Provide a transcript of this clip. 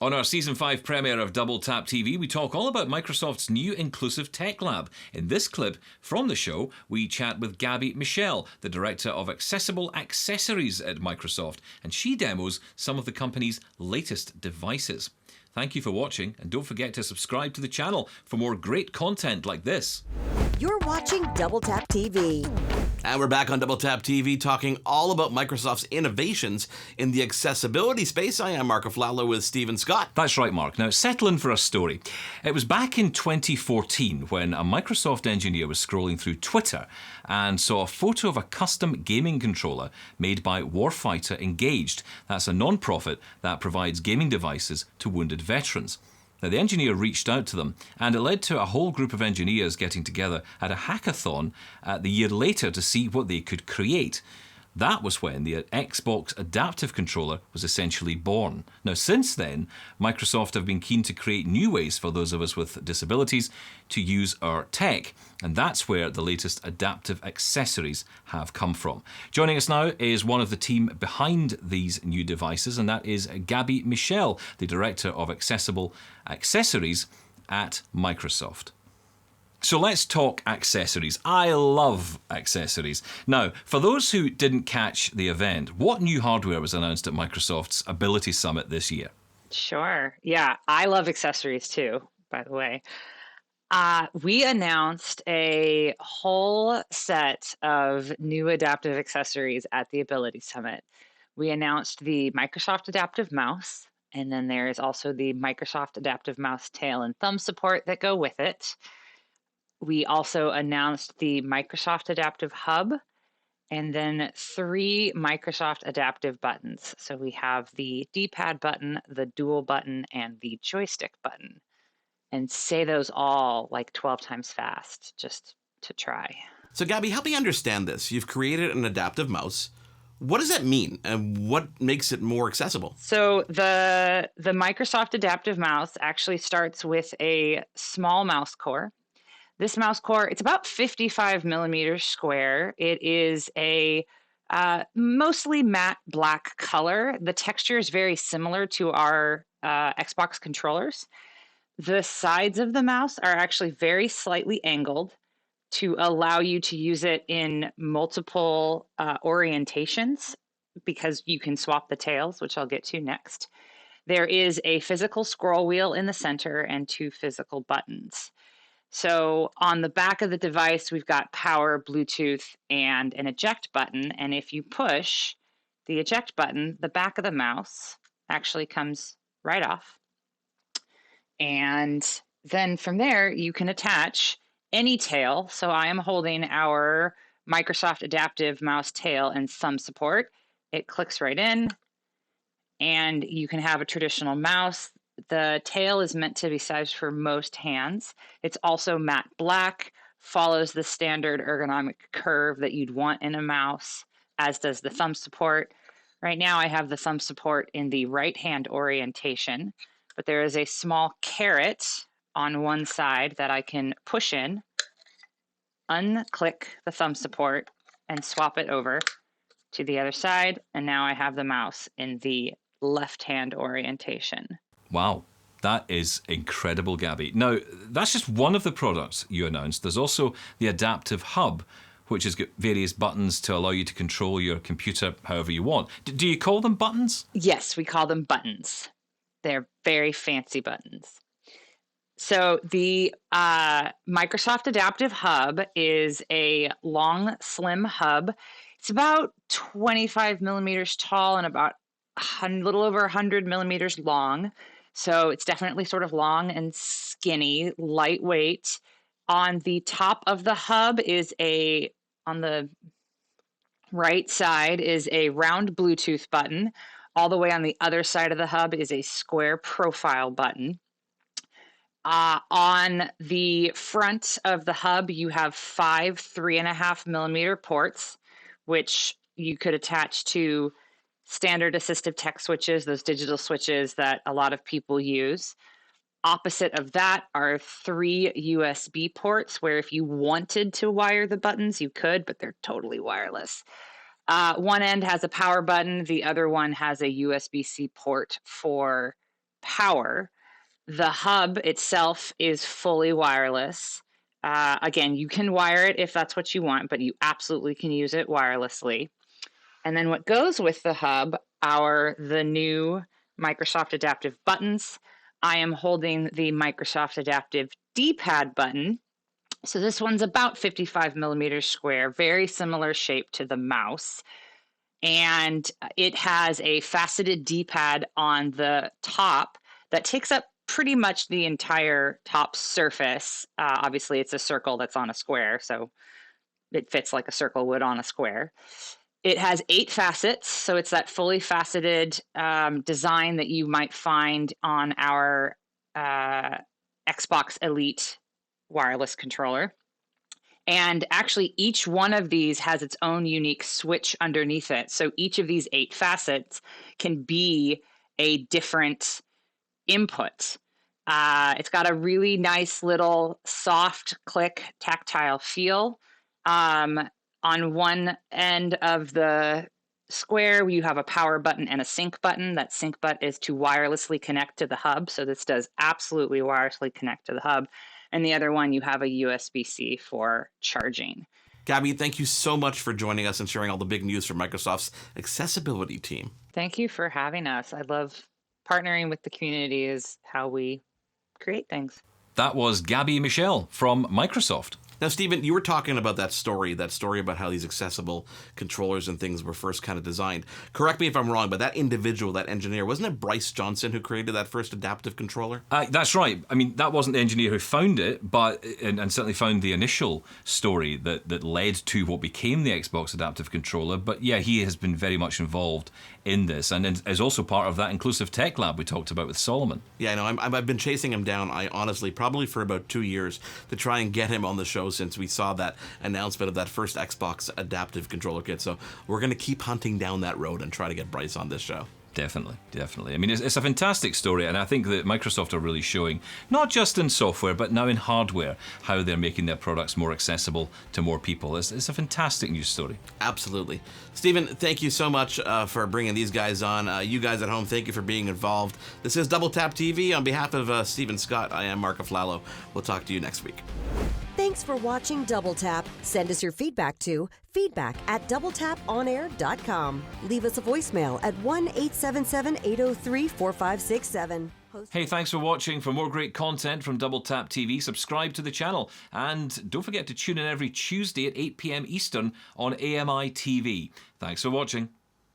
On our Season 5 premiere of Double Tap TV, we talk all about Microsoft's new inclusive tech lab. In this clip from the show, we chat with Gabi Michel, the Director of Accessible Accessories at Microsoft, and she demos some of the company's latest devices. Thank you for watching, and don't forget to subscribe to the channel for more great content like this. You're watching Double Tap TV. And we're back on Double Tap TV talking all about Microsoft's innovations in the accessibility space. I am Marc Aflalo with Stephen Scott. That's right, Mark. Now, settle in for a story. It was back in 2014 when a Microsoft engineer was scrolling through Twitter and saw a photo of a custom gaming controller made by Warfighter Engaged. That's a non-profit that provides gaming devices to wounded veterans. Now, the engineer reached out to them, and it led to a whole group of engineers getting together at a hackathon the year later to see what they could create. That was when the Xbox Adaptive Controller was essentially born. Now, since then, Microsoft have been keen to create new ways for those of us with disabilities to use our tech, and that's where the latest adaptive accessories have come from. Joining us now is one of the team behind these new devices, and that is Gabi Michel, the Director of Accessible Accessories at Microsoft. So let's talk accessories. I love accessories. Now, for those who didn't catch the event, what new hardware was announced at Microsoft's Ability Summit this year? Sure. Yeah, I love accessories too, by the way. We announced a whole set of new adaptive accessories at the Ability Summit. We announced the Microsoft Adaptive Mouse, and then there is also the Microsoft Adaptive Mouse tail and thumb support that go with it. We also announced the Microsoft Adaptive Hub, and then 3 Microsoft Adaptive buttons. So we have the D-pad button, the dual button, and the joystick button. And say those all like 12 times fast, just to try. So Gabi, help me understand this. You've created an adaptive mouse. What does that mean, and what makes it more accessible? So the Microsoft Adaptive Mouse actually starts with a small mouse core. This mouse core, it's about 55 millimeters square. It is a mostly matte black color. The texture is very similar to our Xbox controllers. The sides of the mouse are actually very slightly angled to allow you to use it in multiple orientations because you can swap the tails, which I'll get to next. There is a physical scroll wheel in the center and 2 physical buttons. So on the back of the device, we've got power, Bluetooth, and an eject button. And if you push the eject button, the back of the mouse actually comes right off. And then from there, you can attach any tail. So I am holding our Microsoft Adaptive Mouse tail and thumb support. It clicks right in, and you can have a traditional mouse. The tail is meant to be sized for most hands. It's also matte black, follows the standard ergonomic curve that you'd want in a mouse, as does the thumb support. Right now I have the thumb support in the right hand orientation, but there is a small caret on one side that I can push in, unclick the thumb support, and swap it over to the other side. And now I have the mouse in the left hand orientation. Wow, that is incredible, Gabi. Now, that's just one of the products you announced. There's also the Adaptive Hub, which has got various buttons to allow you to control your computer however you want. Do you call them buttons? Yes, we call them buttons. They're very fancy buttons. So the Microsoft Adaptive Hub is a long, slim hub. It's about 25 millimeters tall and about a little over 100 millimeters long. So it's definitely sort of long and skinny, lightweight. On the top of the hub on the right side is a round Bluetooth button. All the way on the other side of the hub is a square profile button. On the front of the hub, you have 5 3.5 millimeter ports, which you could attach to standard assistive tech switches, those digital switches that a lot of people use. Opposite of that are 3 USB ports where if you wanted to wire the buttons, you could, but they're totally wireless. One end has a power button. The other one has a USB-C port for power. The hub itself is fully wireless. Again, you can wire it if that's what you want, but you absolutely can use it wirelessly. And then what goes with the hub are the new Microsoft Adaptive buttons. I am holding the Microsoft Adaptive D-pad button. So this one's about 55 millimeters square, very similar shape to the mouse. And it has a faceted D-pad on the top that takes up pretty much the entire top surface. Obviously, it's a circle that's on a square, so it fits like a circle would on a square. It has 8 facets, so it's that fully faceted design that you might find on our Xbox Elite wireless controller. And actually, each one of these has its own unique switch underneath it. So each of these 8 facets can be a different input. It's got a really nice little soft click tactile feel. On one end of the square, you have a power button and a sync button. That sync button is to wirelessly connect to the hub. So this does absolutely wirelessly connect to the hub. And the other one, you have a USB-C for charging. Gabi, thank you so much for joining us and sharing all the big news from Microsoft's accessibility team. Thank you for having us. I love partnering with the community is how we create things. That was Gabi Michel from Microsoft. Now, Stephen, you were talking about that story about how these accessible controllers and things were first kind of designed. Correct me if I'm wrong, but that individual, that engineer, wasn't it Bryce Johnson who created that first adaptive controller? That's right. I mean, that wasn't the engineer who found it, but and certainly found the initial story that led to what became the Xbox adaptive controller. But yeah, he has been very much involved in this, and is also part of that inclusive tech lab we talked about with Solomon. Yeah, I know. I've been chasing him down, honestly, probably for about 2 years to try and get him on the show since we saw that announcement of that first Xbox adaptive controller kit. So we're going to keep hunting down that road and try to get Bryce on this show. Definitely. I mean, it's a fantastic story, and I think that Microsoft are really showing, not just in software, but now in hardware, how they're making their products more accessible to more people. It's a fantastic news story. Absolutely. Stephen, thank you so much for bringing these guys on. You guys at home, thank you for being involved. This is Double Tap TV. On behalf of Stephen Scott, I am Marc Aflalo. We'll talk to you next week. Thanks for watching Double Tap. Send us your feedback to feedback@doubletaponair.com. Leave us a voicemail at 1-877-803-4567. Hey, thanks for watching. For more great content from Double Tap TV, subscribe to the channel. And don't forget to tune in every Tuesday at 8 p.m. Eastern on AMI TV. Thanks for watching.